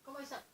Comment il s'appelle?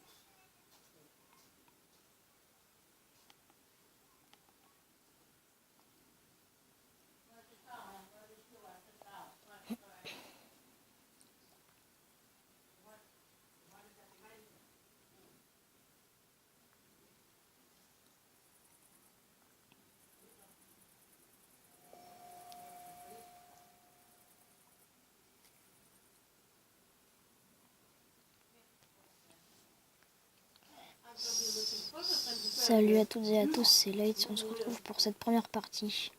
Salut à toutes et à tous, c'est Light. On se retrouve pour cette première partie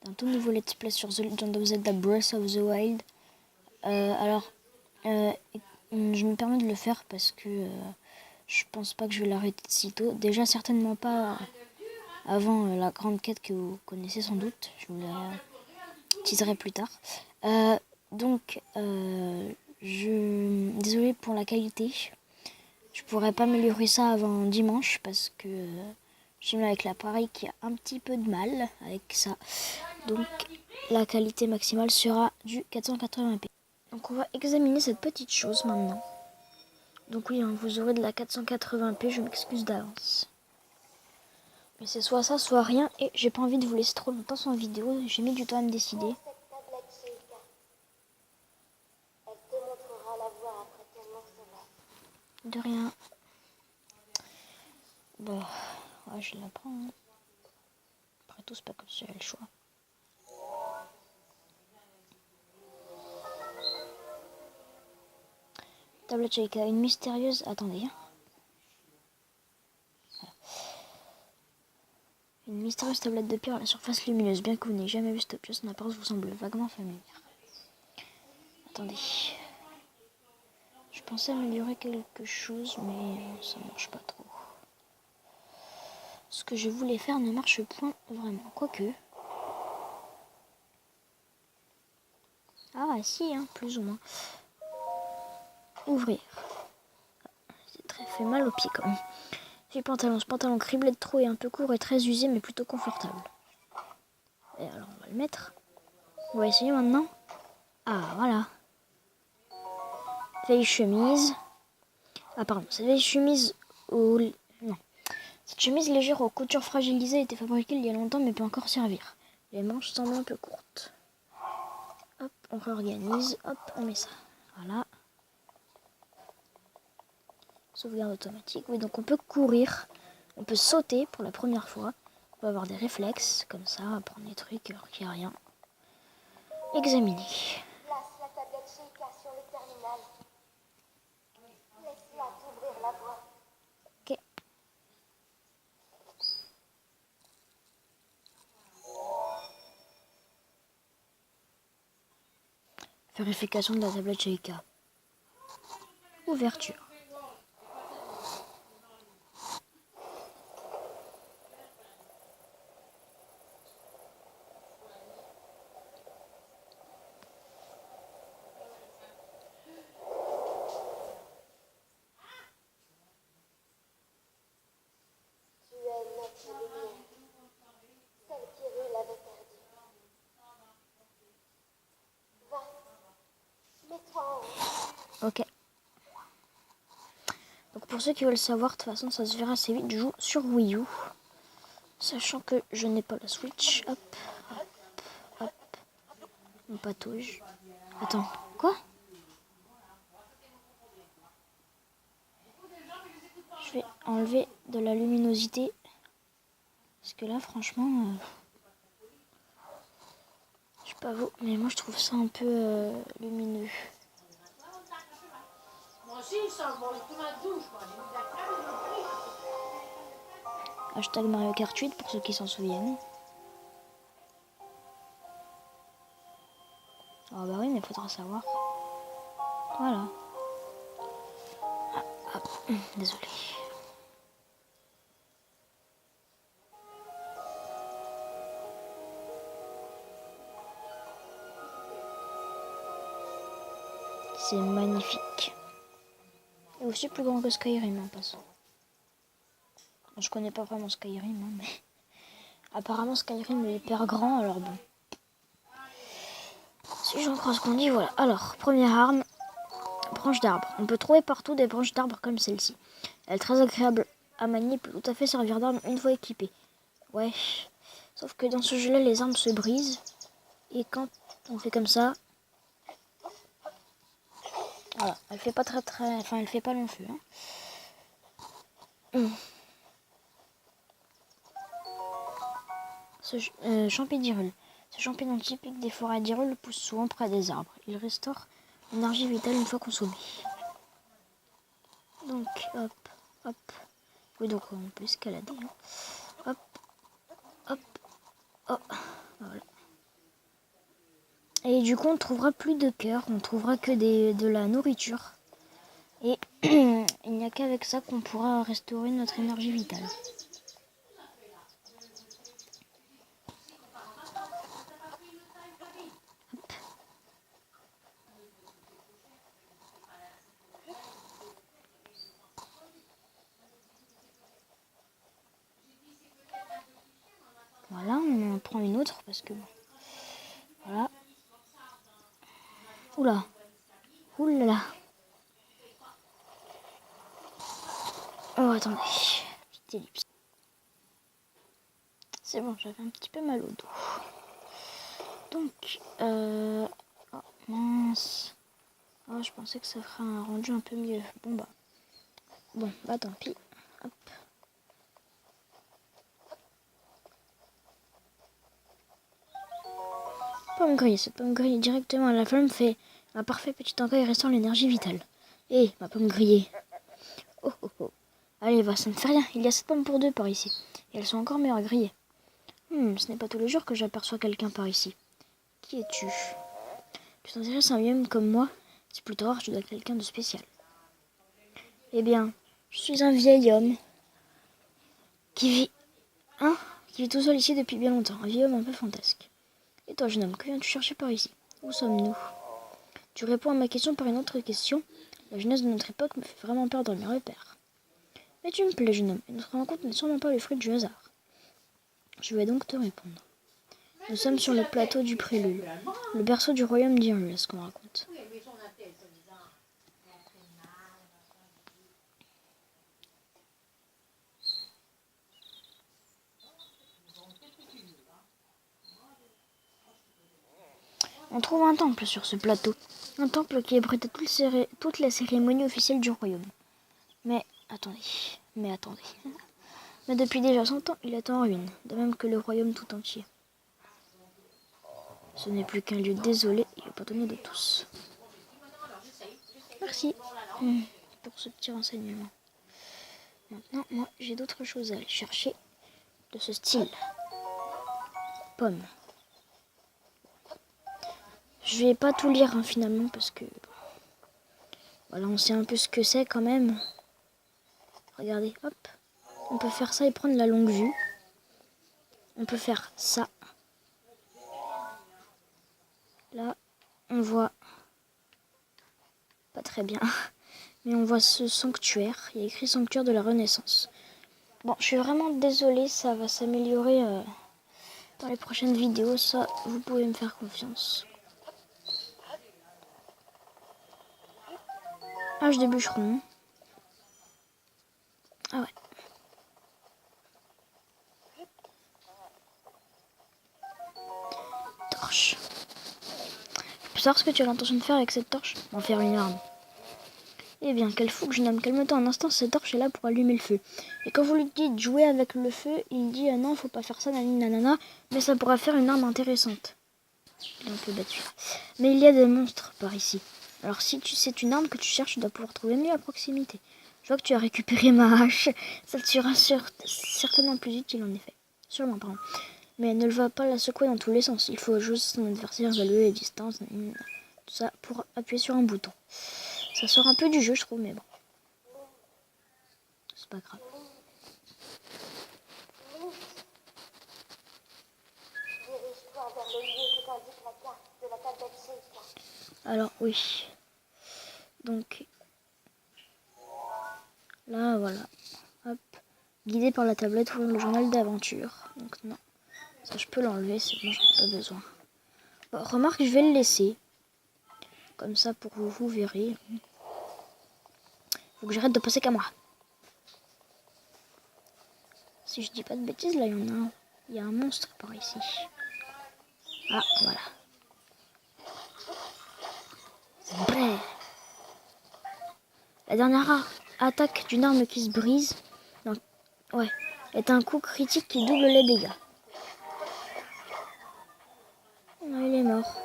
d'un tout nouveau let's play sur The Legend of Zelda Breath of the Wild. Je me permets de le faire parce que je pense pas que je vais l'arrêter de sitôt. Déjà certainement pas avant la grande quête que vous connaissez sans doute. Je vous la teaserai plus tard. Désolé pour la qualité. Je pourrais pas améliorer ça avant dimanche parce que j'ai mis avec l'appareil qui a un petit peu de mal avec ça. Donc la qualité maximale sera du 480p. Donc on va examiner cette petite chose maintenant. Donc oui, vous aurez de la 480p, je m'excuse d'avance. Mais c'est soit ça, soit rien, et j'ai pas envie de vous laisser trop longtemps sans vidéo, j'ai mis du temps à me décider. De rien. Bon, ouais, je la prends. Hein. Après tout, c'est pas comme si j'avais le choix. Tablette Sheikah, une mystérieuse... Attendez. Voilà. Une mystérieuse tablette de pierre à la surface lumineuse. Bien que vous n'ayez jamais vu cette objet, son apparence vous semble vaguement familière. Attendez. Je pensais améliorer quelque chose, mais ça marche pas trop. Ce que je voulais faire ne marche point vraiment. Quoique... Ah si, hein, plus ou moins. Ouvrir. C'est très fait mal au pied quand même. Ce pantalon criblé de trous et un peu court et très usé mais plutôt confortable. Et alors on va le mettre. On va essayer maintenant. Ah voilà. Vieille chemise. Ah pardon, cette vieille chemise au... Non. Cette chemise légère aux coutures fragilisées était fabriquée il y a longtemps mais peut encore servir. Les manches semblent un peu courtes. Hop, on réorganise. Hop, on met ça. Voilà. Sauvegarde automatique. Oui, donc on peut courir. On peut sauter pour la première fois. On peut avoir des réflexes, comme ça, prendre des trucs alors qu'il n'y a rien. Examiner. Place la tablette Sheikah sur le terminal. Laisse-la t'ouvrir la voie. Ok. Vérification de la tablette Sheikah. Ouverture. Tu es notre lumière, celle qu'Hyrule avait perdue. Va, mets-toi en haut. Ok. Donc pour ceux qui veulent savoir, de toute façon ça se verra assez vite, je joue sur Wii U. Sachant que je n'ai pas la Switch. Hop, hop, hop. On patouille. Attends, quoi? Je vais enlever de la luminosité. Parce que là, franchement, je sais pas vous, mais moi je trouve ça un peu lumineux. Moi aussi, il sent bon, tout ma douche, moi. J'ai mis de la crème et de l'eau. Hashtag Mario Kart 8 pour ceux qui s'en souviennent. Ah bah oui, mais faudra savoir. Voilà. Ah, hop, désolé. C'est magnifique. Et aussi plus grand que Skyrim en passant. Je connais pas vraiment Skyrim, hein, mais apparemment Skyrim est hyper grand, alors bon. Si j'en crois ce qu'on dit, voilà. Alors, première arme, branche d'arbre. On peut trouver partout des branches d'arbre comme celle-ci. Elle est très agréable à manier, peut tout à fait servir d'arme une fois équipée. Ouais. Sauf que dans ce jeu-là, les armes se brisent. Et quand on fait comme ça, voilà, elle fait pas enfin elle fait pas long feu. Hein. Champignon d'Hyrule. Ce champignon typique des forêts d'Hyrule pousse souvent près des arbres. Il restaure l'énergie vitale une fois consommée. Donc, hop, hop. Oui, donc on peut escalader. Hein. Hop, hop, hop. Voilà. Et du coup, on ne trouvera plus de cœur. On trouvera que de la nourriture. Et il n'y a qu'avec ça qu'on pourra restaurer notre énergie vitale. Voilà, on en prend une autre parce que... Voilà. Oula. Oulala. Oh, attendez. Petite ellipse. C'est bon, j'avais un petit peu mal au dos. Donc, oh, mince. Oh, je pensais que ça ferait un rendu un peu mieux. Bon, bah tant pis. Hop. Pomme grillée. Cette pomme grillée directement à la flamme fait un parfait petit encas et restaure l'énergie vitale. Hé, ma pomme grillée. Oh, oh, oh. Allez, va, ça ne fait rien. Il y a 7 pommes pour 2 par ici. Et elles sont encore meilleures grillées. Ce n'est pas tous les jours que j'aperçois quelqu'un par ici. Qui es-tu? Tu t'intéresses à un homme comme moi? C'est plutôt rare, tu dois être quelqu'un de spécial. Eh bien, je suis un vieil homme qui vit tout seul ici depuis bien longtemps. Un vieil homme un peu fantasque. Et toi, jeune homme, que viens-tu chercher par ici? Où sommes-nous? Tu réponds à ma question par une autre question. La jeunesse de notre époque me fait vraiment perdre mes repères. Mais tu me plais, jeune homme, et notre rencontre n'est sûrement pas le fruit du hasard. Je vais donc te répondre. Nous sommes sur le plateau du Prélude, le berceau du royaume d'Hyrule, est ce qu'on raconte. On trouve un temple sur ce plateau, un temple qui abrite toutes les cérémonies officielles du royaume. Mais attendez. Mais depuis déjà 100 ans, il est en ruine, de même que le royaume tout entier. Ce n'est plus qu'un lieu désolé et abandonné de tous. Merci pour ce petit renseignement. Maintenant, moi, j'ai d'autres choses à aller chercher de ce style. Pomme. Je vais pas tout lire finalement parce que... Voilà, on sait un peu ce que c'est quand même. Regardez, hop. On peut faire ça et prendre la longue vue. On peut faire ça. Là, on voit... Pas très bien. Mais on voit ce sanctuaire. Il y a écrit sanctuaire de la Renaissance. Bon, je suis vraiment désolée. Ça va s'améliorer dans les prochaines vidéos. Ça, vous pouvez me faire confiance. Hache de bûcheron. Ah ouais. Torche. Tu peux savoir ce que tu as l'intention de faire avec cette torche? En faire une arme. Eh bien, quel fou que je nomme. Calme-toi un instant, cette torche est là pour allumer le feu. Et quand vous lui dites de jouer avec le feu, il dit ah non, faut pas faire ça, nanana, mais ça pourra faire une arme intéressante. Il est un peu battu. Mais il y a des monstres par ici. Alors si c'est une arme que tu cherches, tu dois pouvoir trouver mieux à proximité. Je vois que tu as récupéré ma hache. Ça te sera certainement plus utile en effet. Sûrement, pardon. Mais ne va pas la secouer dans tous les sens. Il faut juste son adversaire, évaluer les distances, tout ça pour appuyer sur un bouton. Ça sort un peu du jeu, je trouve, mais bon. C'est pas grave. Dirige-toi vers le lieu que t'indique la carte de la table d'accès. Alors, oui. Donc là, voilà. Hop. Guidé par la tablette, ouvrir le journal d'aventure. Donc non. Ça, je peux l'enlever, c'est bon, j'en ai pas besoin. Bon, remarque, je vais le laisser. Comme ça, pour vous, vous verrez. Faut que j'arrête de passer qu'à moi. Si je dis pas de bêtises, là, il y en a un. Il y a un monstre par ici. Ah, voilà. Bref. La dernière attaque d'une arme qui se brise ouais, est un coup critique qui double les dégâts. Il est mort.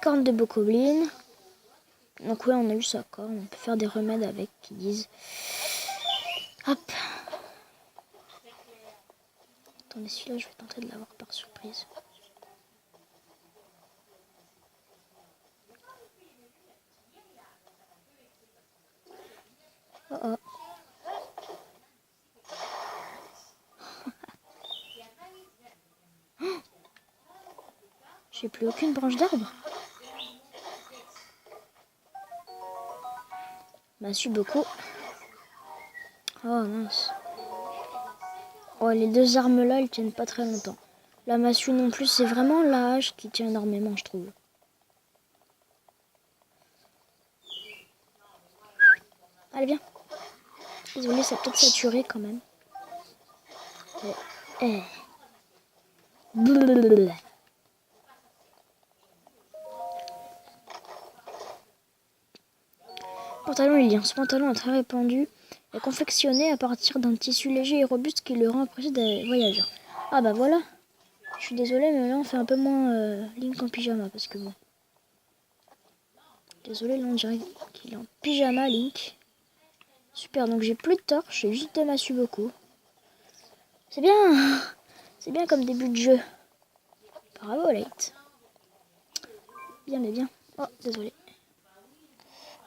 Corne de bokoblin. Donc ouais, on a eu ça quoi. On peut faire des remèdes avec qui disent. Hop. Attendez, celui-là, je vais tenter de l'avoir par surprise. Oh oh. J'ai plus aucune branche d'arbre. Massue beaucoup. Oh mince. Oh, les deux armes là, elles tiennent pas très longtemps. La massue non plus, c'est vraiment la hache qui tient énormément, je trouve. Allez, viens. Désolée, ça a peut-être saturé quand même. Blablabla. Pantalon lilien. Ce pantalon est très répandu et confectionné à partir d'un tissu léger et robuste qui le rend apprécié des voyageurs. Ah bah voilà. Je suis désolée, mais là on fait un peu moins Link en pyjama parce que bon. Désolée, là on dirait qu'il est en pyjama Link. Super, donc j'ai plus de torches, j'ai juste de massue beaucoup. C'est bien. C'est bien comme début de jeu. Bravo Late. Bien mais bien. Oh, désolé.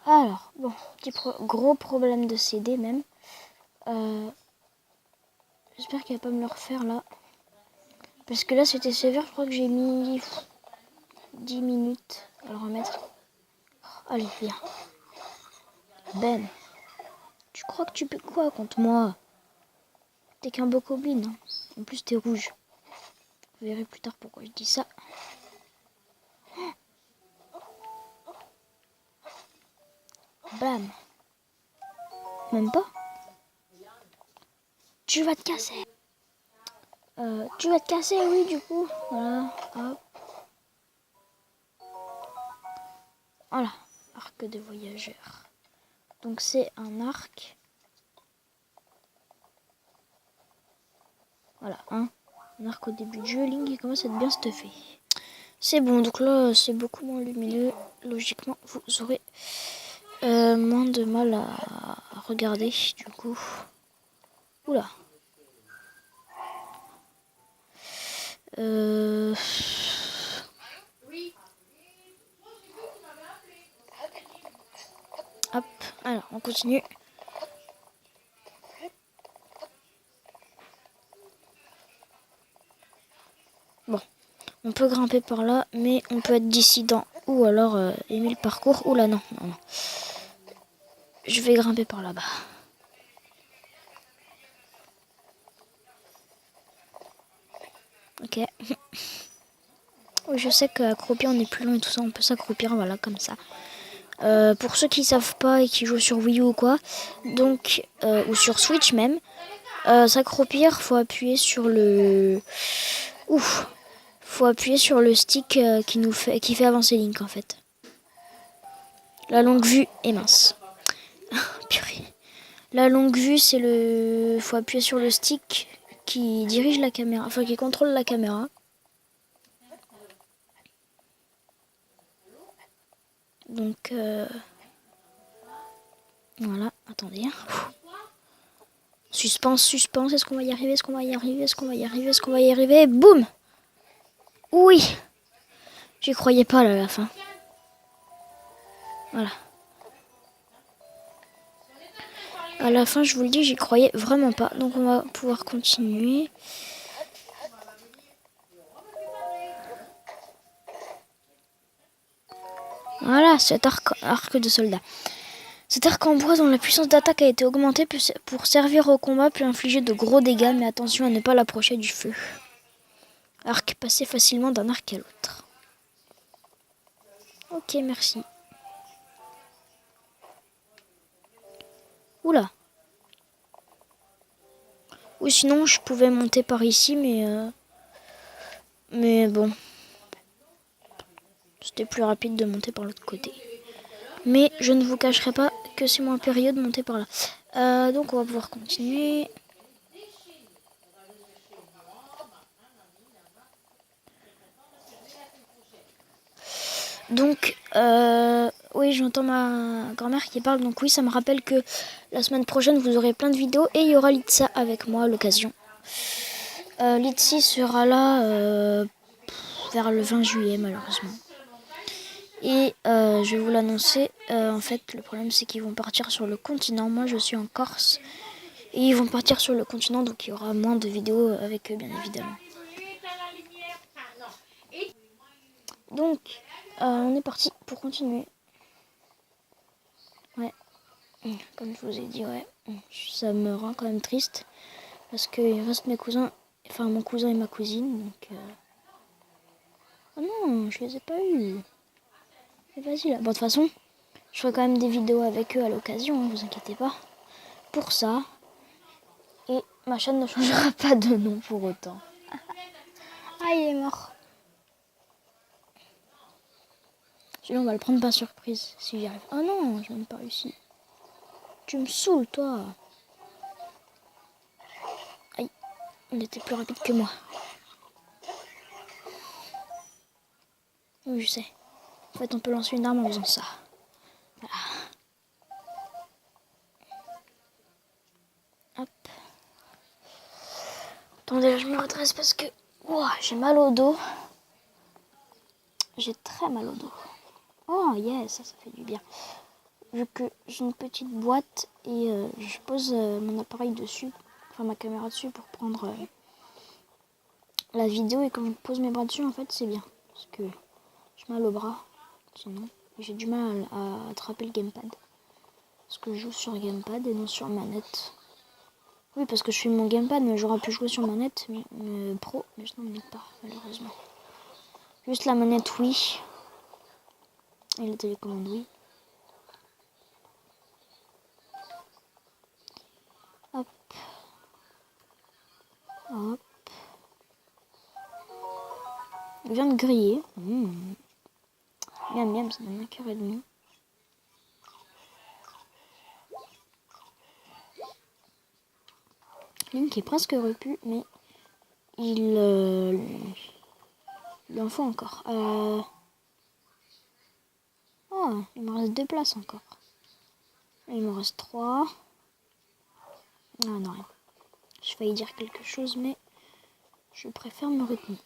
Alors, bon, gros problème de CD même. J'espère qu'il va pas me le refaire là. Parce que là c'était sévère, je crois que j'ai mis 10 minutes à le remettre. Allez, viens. Ben, tu crois que tu peux quoi contre moi? T'es qu'un bokoblin, hein. En plus t'es rouge. Vous verrez plus tard pourquoi je dis ça. Bam. Même pas. Tu vas te casser. Tu vas te casser, oui, du coup. Voilà. Hop. Voilà. Arc de voyageur. Donc c'est un arc. Voilà, hein. Un arc au début du jeu. Link il commence à être bien stuffé. C'est bon, donc là c'est beaucoup moins lumineux. Logiquement, vous aurez moins de mal à regarder, du coup. Oula. Hop, alors on continue. Bon, on peut grimper par là, mais on peut être dissident ou alors aimer le parcours. Oula, non. Je vais grimper par là-bas. Ok. Oui, je sais qu'accroupir on est plus long et tout ça, on peut s'accroupir, voilà, comme ça. Pour ceux qui savent pas et qui jouent sur Wii U ou quoi, donc ou sur Switch même, s'accroupir, faut appuyer sur le, faut appuyer sur le stick qui fait avancer Link en fait. La longue vue est mince. Purée. La longue vue, c'est le, faut appuyer sur le stick qui dirige la caméra, enfin qui contrôle la caméra. Donc voilà, attendez. Suspense, suspense, est-ce qu'on va y arriver? Est-ce qu'on va y arriver? Est-ce qu'on va y arriver? Est-ce qu'on va y arriver? Boum! Oui! J'y croyais pas là à la fin. Voilà. À la fin, je vous le dis, j'y croyais vraiment pas. Donc on va pouvoir continuer. Voilà, cet arc de soldat. Cet arc en bois dont la puissance d'attaque a été augmentée pour servir au combat peut infliger de gros dégâts, mais attention à ne pas l'approcher du feu. Arc passé facilement d'un arc à l'autre. Ok, merci. Oula. Ou sinon, je pouvais monter par ici, mais bon. C'était plus rapide de monter par l'autre côté. Mais je ne vous cacherai pas que c'est moins périlleux de monter par là. Donc on va pouvoir continuer. Donc, oui, j'entends ma grand-mère qui parle. Donc oui, ça me rappelle que la semaine prochaine, vous aurez plein de vidéos. Et il y aura Litsa avec moi à l'occasion. Litsi sera là vers le 20 juillet, malheureusement. Et je vais vous l'annoncer. En fait, le problème, c'est qu'ils vont partir sur le continent. Moi, je suis en Corse. Et ils vont partir sur le continent. Donc, il y aura moins de vidéos avec eux, bien évidemment. Donc, on est parti pour continuer. Ouais, comme je vous ai dit, ouais, ça me rend quand même triste. Parce qu'il reste mes cousins, enfin mon cousin et ma cousine. Donc, oh non, je les ai pas eus. Mais vas-y là. Bon, de toute façon, je ferai quand même des vidéos avec eux à l'occasion, hein, vous inquiétez pas. Pour ça. Et ma chaîne ne changera pas de nom pour autant. Ah, il est mort. Celui-là, on va le prendre par surprise si j'y arrive. Oh non, je n'ai même pas réussi. Tu me saoules, toi. Aïe, il était plus rapide que moi. Oui, je sais. En fait, on peut lancer une arme en faisant ça. Voilà. Hop. Attendez, là, je me redresse parce que j'ai mal au dos. J'ai très mal au dos. Oh, yes, ça fait du bien. Vu que j'ai une petite boîte et je pose mon appareil dessus, enfin ma caméra dessus pour prendre la vidéo. Et quand je pose mes bras dessus, en fait, c'est bien. Parce que j'ai mal au bras. Sinon, j'ai du mal à attraper le gamepad. Parce que je joue sur gamepad et non sur manette. Oui, parce que je suis mon gamepad, mais j'aurais pu jouer sur manette pro, mais je n'en ai pas, malheureusement. Juste la manette, oui. Et la télécommande, oui. Hop. Hop. Je viens de griller. Miam miam, ça donne 1h30. Link est presque repu, mais il en faut encore. Oh, il me reste 2 places encore. Il me reste 3. Ah non, rien. J'ai failli dire quelque chose, mais je préfère me retenir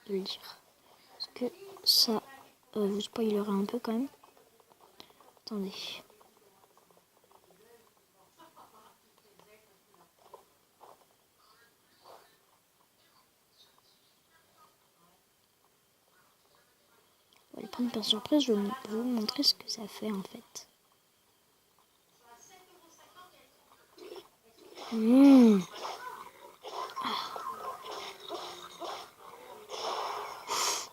de le dire. Parce que ça vous spoilera un peu quand même. Attendez. On va le prendre par surprise, je vais vous montrer ce que ça fait en fait.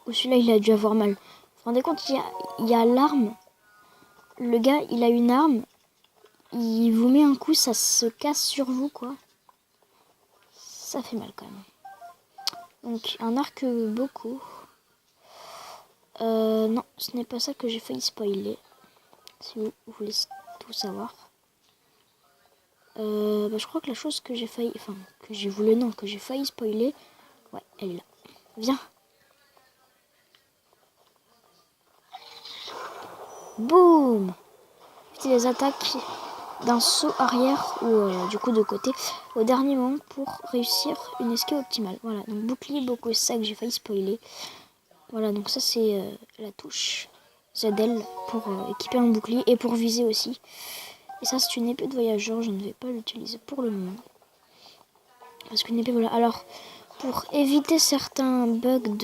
Oh, celui-là, il a dû avoir mal. Vous vous rendez compte, il y a l'arme. Le gars, il a une arme. Il vous met un coup, ça se casse sur vous, quoi. Ça fait mal quand même. Donc, un arc beaucoup. Non, ce n'est pas ça que j'ai failli spoiler. Si vous voulez tout savoir. Je crois que la chose que j'ai failli... Enfin, que j'ai voulu... Non, que j'ai failli spoiler... Ouais, elle est là. Viens. Boum. C'était les attaques d'un saut arrière ou du coup de côté au dernier moment pour réussir une esquive optimale. Voilà, donc bouclier beaucoup, c'est ça que j'ai failli spoiler. Voilà, donc ça c'est la touche ZL pour équiper un bouclier et pour viser aussi. Et ça c'est une épée de voyageur, je ne vais pas l'utiliser pour le moment. Parce qu'une épée, voilà. Alors, pour éviter certains bugs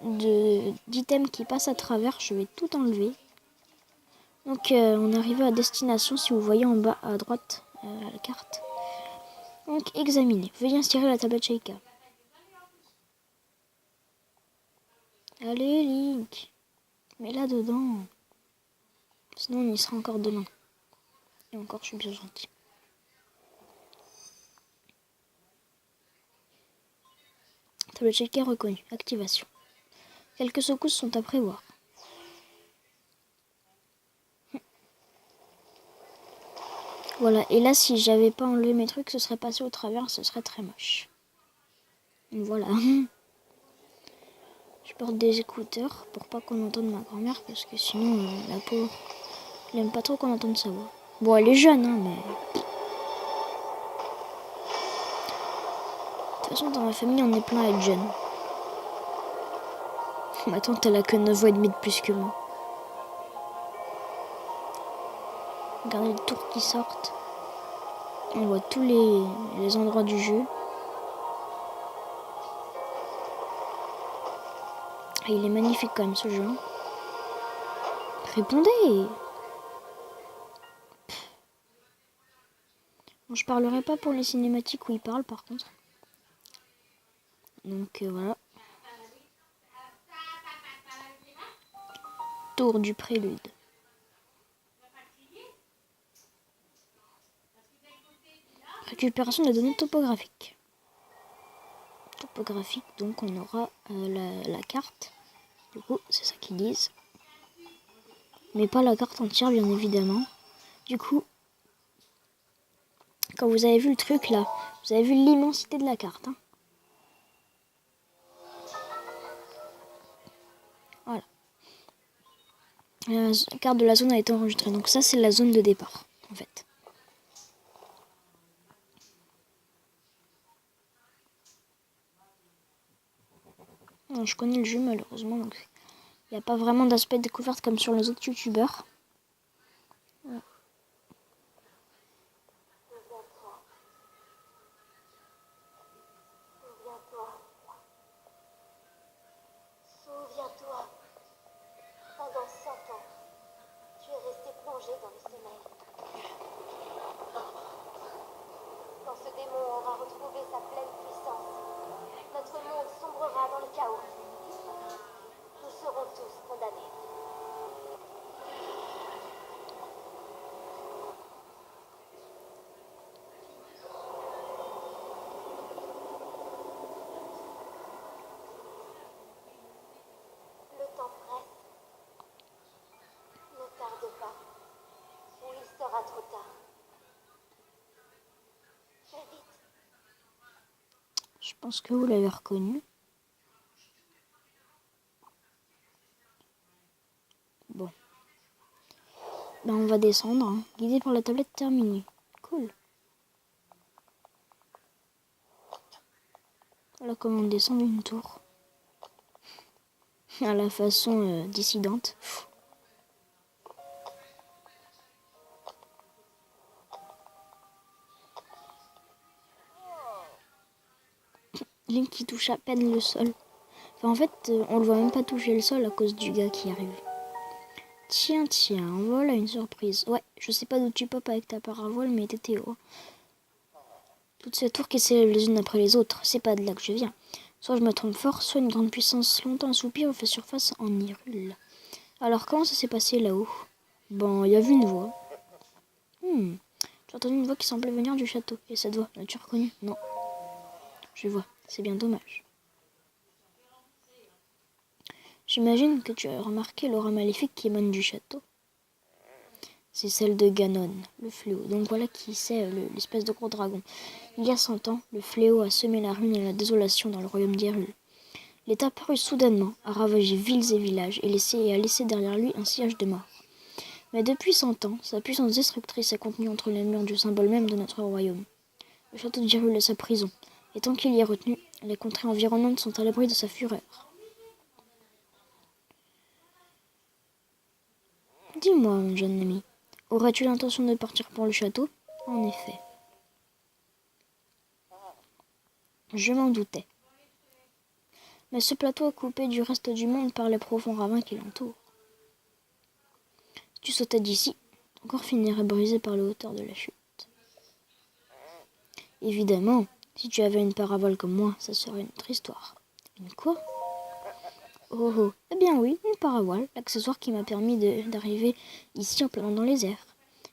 d'items qui passent à travers. Je vais tout enlever. Donc on est arrivé à destination, si vous voyez en bas à droite à la carte. Donc examiner. Veuillez insérer la tablette Sheikah. Allez Link, mets-la dedans. Sinon on y sera encore demain. Et encore je suis bien gentil. Tablette Sheikah reconnue. Activation. Quelques secousses sont à prévoir. Voilà, et là si j'avais pas enlevé mes trucs, ce serait passé au travers, ce serait très moche. Voilà. Je porte des écouteurs pour pas qu'on entende ma grand-mère parce que sinon la pauvre, elle aime pas trop qu'on entende sa voix. Bon, elle est jeune, hein, mais... De toute façon, dans ma famille, on est plein à être jeune. Ma tante, elle a que 9 ans et demi de plus que moi. Regardez les tours qui sortent. On voit tous les endroits du jeu. Ah, il est magnifique quand même ce jeu. Répondez! Bon, je parlerai pas pour les cinématiques où il parle par contre. Donc voilà. Tour du prélude. Récupération de données topographiques. Topographique, donc on aura la carte. Du coup, c'est ça qu'ils disent. Mais pas la carte entière, bien évidemment. Du coup, quand vous avez vu le truc là, vous avez vu l'immensité de la carte. Hein. Voilà. La carte de la zone a été enregistrée. Donc ça, c'est la zone de départ, en fait. Non, je connais le jeu, malheureusement. Donc il n'y a pas vraiment d'aspect découverte comme sur les autres youtubeurs. Voilà. Souviens-toi. Pendant 100 ans, tu es resté plongé dans le sommeil. Quand ce démon aura retrouvé sa pleine puissance, notre monde sombrera dans le chaos. Nous serons tous condamnés. Le temps presse. Ne tarde pas, ou il sera trop tard. Fais vite. Je pense que vous l'avez reconnu. Bon. Ben, on va descendre. Hein. Guidé par la tablette terminée. Cool. Voilà comment on descend d'une tour. À la façon dissidente. Link qui touche à peine le sol. Enfin, en fait, on le voit même pas toucher le sol à cause du gars qui arrive. Tiens, voilà une surprise. Ouais, je sais pas d'où tu popes avec ta paravoile, mais t'es Théo. Toutes ces tours qui s'élèvent les unes après les autres, c'est pas de là que je viens. Soit je me trompe fort, soit une grande puissance longtemps assoupie fait surface en Hyrule. Alors comment ça s'est passé là-haut? Bon, il y a vu une voix. J'ai entendu une voix qui semblait venir du château. Et cette voix, l'as-tu reconnue? Non. Je vois, c'est bien dommage. J'imagine que tu as remarqué l'aura maléfique qui émane du château. C'est celle de Ganon, le fléau. Donc voilà qui c'est l'espèce de gros dragon. Il y a 100 ans, le fléau a semé la ruine et la désolation dans le royaume d'Hyrule. Il est apparu soudainement, a ravagé villes et villages et a laissé derrière lui un siège de mort. Mais depuis 100 ans, sa puissance destructrice est contenue entre les murs du symbole même de notre royaume. Le château d'Hyrule est sa prison, et tant qu'il y est retenu, les contrées environnantes sont à l'abri de sa fureur. Dis-moi, mon jeune ami, aurais-tu l'intention de partir pour le château? En effet. Je m'en doutais. Mais ce plateau est coupé du reste du monde par les profonds ravins qui l'entourent. Si tu sautais d'ici, ton corps finirait brisé par la hauteur de la chute. Évidemment, si tu avais une parabole comme moi, ça serait une autre histoire. Une quoi? Oh oh, eh bien oui, une parabole, l'accessoire qui m'a permis d'arriver ici en planant dans les airs.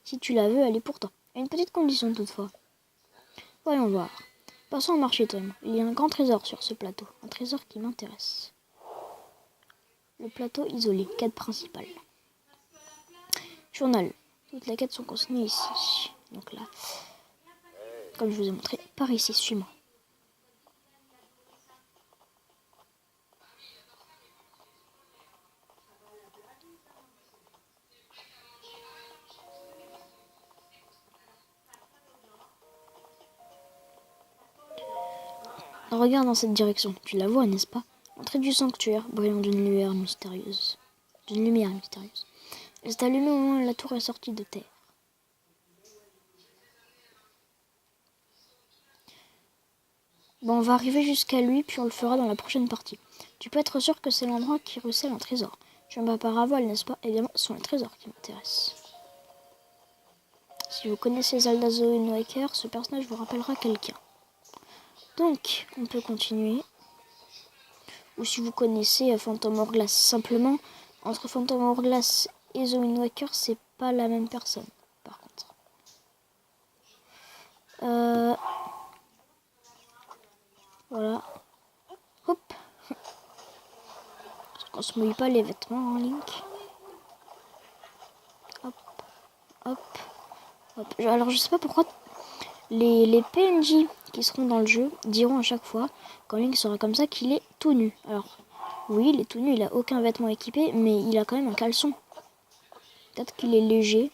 Si tu la veux, elle est pour toi. À une petite condition toutefois. Voyons voir. Passons au marché, Tom. Il y a un grand trésor sur ce plateau. Un trésor qui m'intéresse. Le plateau isolé, quête principale. Journal. Toutes les quêtes sont consignées ici. Donc là, comme je vous ai montré, par ici, suis-moi. Regarde dans cette direction. Tu la vois, n'est-ce pas? L'entrée du sanctuaire, brillant d'une lumière mystérieuse. Elle s'est allumée au moment où la tour est sortie de terre. Bon, on va arriver jusqu'à lui, puis on le fera dans la prochaine partie. Tu peux être sûr que c'est l'endroit qui recèle un trésor. Je me parabole, n'est-ce pas? Évidemment, ce sont les trésors qui m'intéressent. Si vous connaissez Zelda The Wind Waker, ce personnage vous rappellera quelqu'un. Donc, on peut continuer. Ou si vous connaissez Phantom Hourglass, simplement, entre Phantom Hourglass et The Wind Waker, c'est pas la même personne, par contre. Voilà. Hop. On se mouille pas les vêtements, hein, Link. Hop. Hop. Hop. Alors, je sais pas pourquoi les PNJ qui seront dans le jeu diront à chaque fois, quand Link sera comme ça, qu'il est tout nu. Alors, oui, il est tout nu, il a aucun vêtement équipé, mais il a quand même un caleçon. Peut-être qu'il est léger.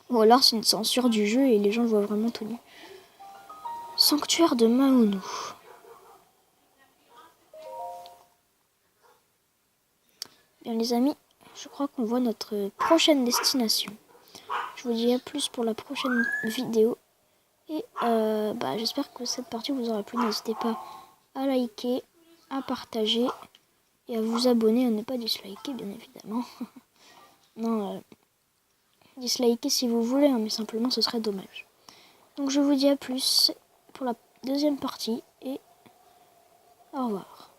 Ou alors c'est une censure du jeu et les gens le voient vraiment tout nu. Sanctuaire de Maono. Bien les amis, je crois qu'on voit notre prochaine destination. Je vous dis à plus pour la prochaine vidéo. Et j'espère que cette partie vous aura plu. N'hésitez pas à liker, à partager et à vous abonner, à ne pas disliker bien évidemment. Non, disliker si vous voulez, hein, mais simplement ce serait dommage. Donc je vous dis à plus pour la deuxième partie et au revoir.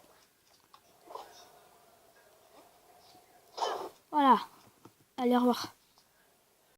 Voilà, allez au revoir.